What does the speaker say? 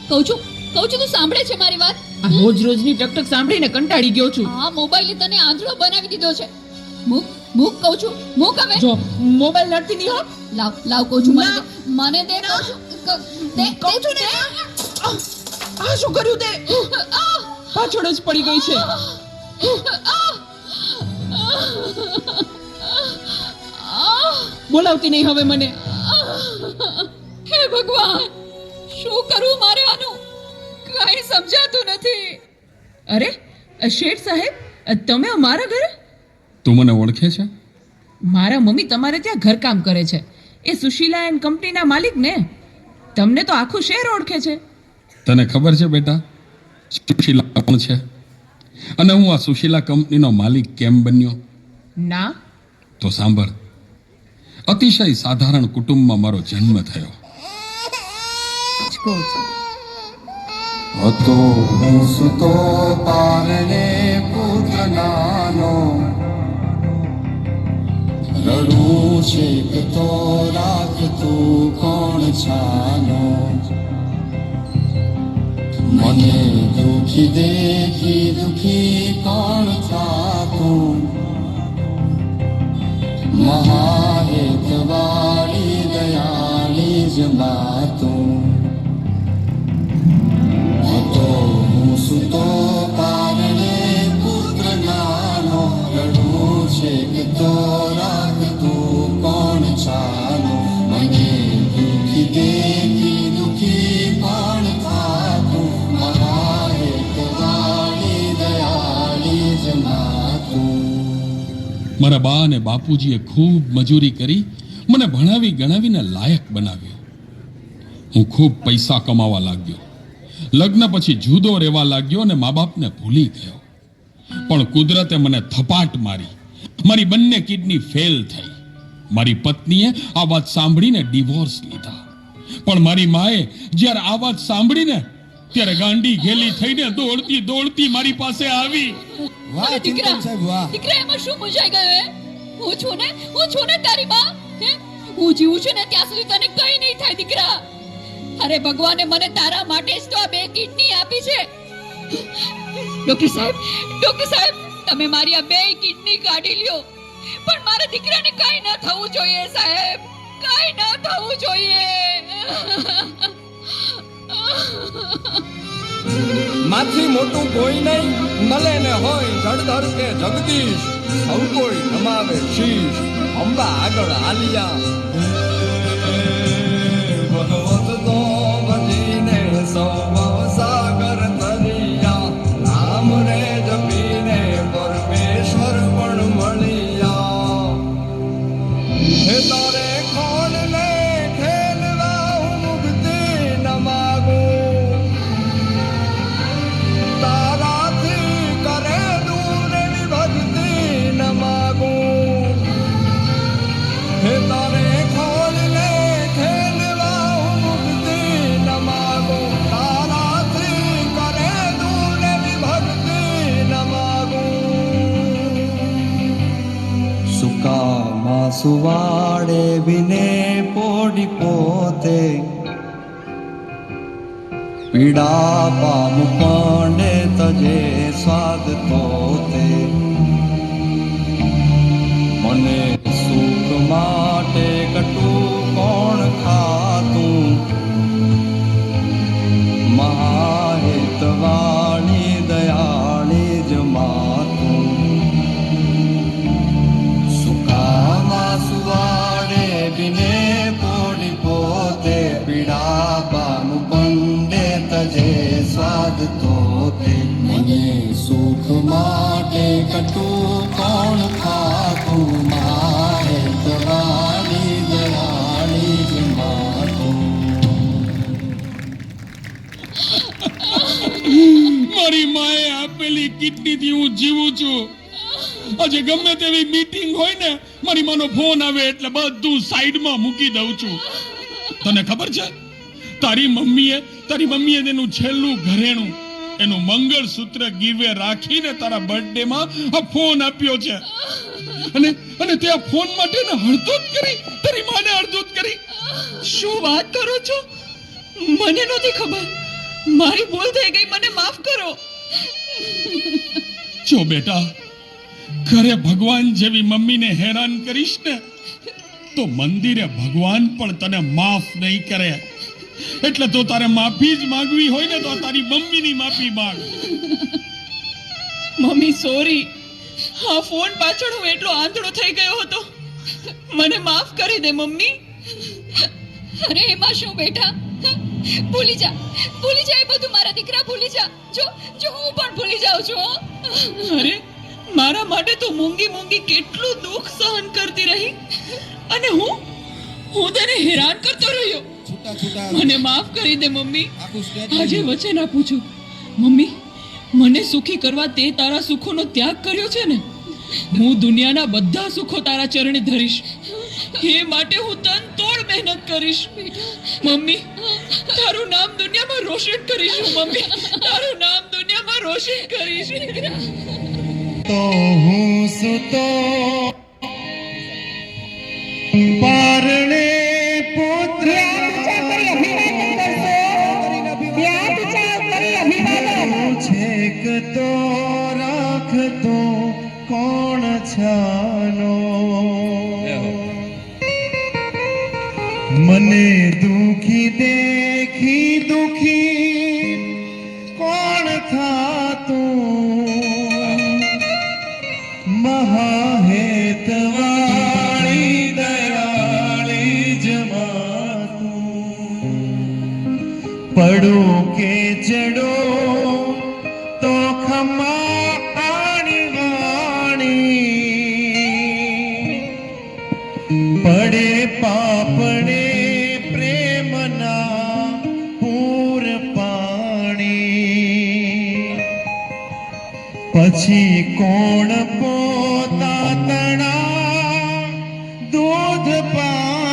કહું છું તું સાંભળે છે મારી વાત? આ રોજ રોજની ટકટક સાંભળીને કંટાળી ગયો છું. આ મોબાઈલે તને આંધળો બનાવી દીધો છે. મૂક કહું છું, મૂક હવે. જો મોબાઈલ લડતી નહીં હો. લાવ કહું છું, ના. મને દે. કહું છું ને. આ શું કર્યું તે? પાછળ જ પડી ગઈ છે. બોલાવતી નહીં હવે મને. હે ભગવાન, શું કરું મારે આનું? કાંઈ સમજાતું નથી. અરે શેઠ સાહેબ, તમે અમારા ઘરે? તું મને ઓળખે છે? મારા મમ્મી તમારે ત્યાં ઘરકામ કરે છે. એ સુશીલા એન્ડ કંપનીના માલિક ને. તમને તો આખું શહેર ઓળખે છે. તને ખબર છે બેટા સુશીલા કોણ છે અને હું આ સુશીલા કંપનીનો માલિક કેમ બન્યો? ના. તો સાંભળ. અતિશય સાધારણ કુટુંબમાં મારો જન્મ થયો હતો. હું સુતો પારણે પુત્ર નાનો, રડું છે તો રાખતું કોણ છાનો. મને દુખી દેખી દુખી કોણ થાતું. મહાહેતવાળી દયાળી જ માતું. હતો હું સુતો પારણે પુત્ર નાનો, રડું છે તો રાખતું કોણ છાનો. મને દુખી દેખી દુખી કોણ થાતું. મહાહેતવાળી દયાળી જ માતું. મારા બા અને બાપુજીએ ખૂબ મજૂરી કરી મને ભણાવી ગણાવીને લાયક બનાવ્યો. હું ખૂબ પૈસા કમાવા લાગ્યો. લગ્ન પછી જુદો રહેવા લાગ્યો અને મા બાપને ભૂલી ગયો. પણ કુદરતે મને થપાટ મારી. મારી બંને કિડની ફેલ થઈ. મારી પત્નીએ આ વાત સાંભળીને ડિવોર્સ લીધા. પણ મારી માએ જ્યારે આ વાત સાંભળીને ત્યારે ગાંડી ઘેલી થઈને દોડતી દોડતી મારી પાસે આવી. અરે દીકરા, એમાં શું મૂંઝાઈ ગયો હે? હું છું ને તારી બા. હે, હું જીવું છું ને ત્યાં સુધી તને કંઈ નહીં થાય દીકરા. અરે ભગવાને મને તારા માટે જ તો આ 2 કિડની આપી છે. ડોક્ટર સાહેબ, તમે મારી આ 2 કિડની કાઢી લ્યો, પણ મારા દીકરાને કાંઈ ન થવું જોઈએ સાહેબ, કાંઈ ન થવું જોઈએ. માથી મોટું કોઈ નહીં, મળે ને હોય જળધર કે જગદીશ. સૌ કોઈ નમાવે શીશ, અંબા આગળ આલિયા. ભગવત તો ભજીને સૌ ભવસાગર તરિયા. નામ રે જપીને પરમેશ્વર પણ મળ્યા. હે તારે ખોલ ને ખેલવા હું મુક્તિ ન માગું. તારાથી કરે દૂર એવી ભક્તિ ન માગું. હે તારે ખોલ ને ખેલવા હું મુક્તિ ન માગું. તારાથી કરે દૂર એવી ભક્તિ ન માગું. સુકામાં સુવાડે વિને પોડી પોતે, પીડા પામું પાંડે તજે સ્વાદ તોતે. મને સુખ માટે કટું કોણ ખાતું. મહાહેતવાળી દયાળી જ માતું. સુખામાં સુવાડે બિને પોડી પોતે, પીડા પામું પંડે તજે સ્વાદ તોતે. મને સુખ માટે કટું કોણ ખાતું. મહાહેતવાળી દયાળી જ માતું. મારી માએ આપેલી કિડનીથી હું જીવું છું. આજે ગમે તેવી મીટિંગ હોય ને, મારી માનો ફોન આવે એટલે બધું સાઈડમાં મૂકી દઉં છું. તને ખબર છે, તારી મમ્મીએ તેનું છેલ્લું ઘરેણું, એનું મંગળસૂત્ર ગીરવે રાખીને તારા બર્થડેમાં આ ફોન આપ્યો છે. અને તે આ ફોન માટે ને હળદૂત કરી, તારી માને હળદૂત કરી. શું વાત કરો છો? મને નથી ખબર. મારી ભૂલ થઈ ગઈ, મને માફ કરો. જો બેટા, ઘરે ભગવાન જેવી મમ્મીને હેરાન કરીશ ને તો મંદિરે ભગવાન પણ તને માફ નહીં કરે. એટલે તો તારે માફી જ માંગવી હોય ને તો તારી મમ્મીની માફી માંગ. મમ્મી સોરી, હા ફોન પાછળ હું એટલો આંધળો થઈ ગયો હતો. મને માફ કરી દે મમ્મી. અરે એમાં શું બેટા, ભૂલી જા એ બધું મારા દીકરા, ભૂલી જા. જો હું પણ ભૂલી જાઉં છું હો. અરે મારા માટે તો મૂંગી મૂંગી કેટલું દુઃખ સહન કરતી રહી, અને હું તને હેરાન કરતો રહ્યો. છૂટા છૂટા મને માફ કરી દે મમ્મી. આખું સ્ટેજ આજે વચન આપું છું મમ્મી, મને સુખી કરવા તે તારા સુખોનો ત્યાગ કર્યો છે ને, હું દુનિયાના બધા સુખો તારા ચરણે ધરીશ. એ માટે હું તન તોડ મહેનત કરીશ. મમ્મી, તારું નામ દુનિયામાં રોશન કરીશ. મમ્મી, તારું નામ દુનિયામાં રોશન કરીશ. તો હું સુતો પારણે પુત્ર છેક તો રાખતો કોણ છાનો મને દુખી દેખી દુખી કોણ થાતું મહાહેતવાળી દયાળી જમાતું પડો કે ચડો તો ખમા આણી વાણી પડે પાપડે પ્રેમના પૂર પાણી પછી કોણ પોતા તણા દૂધ પા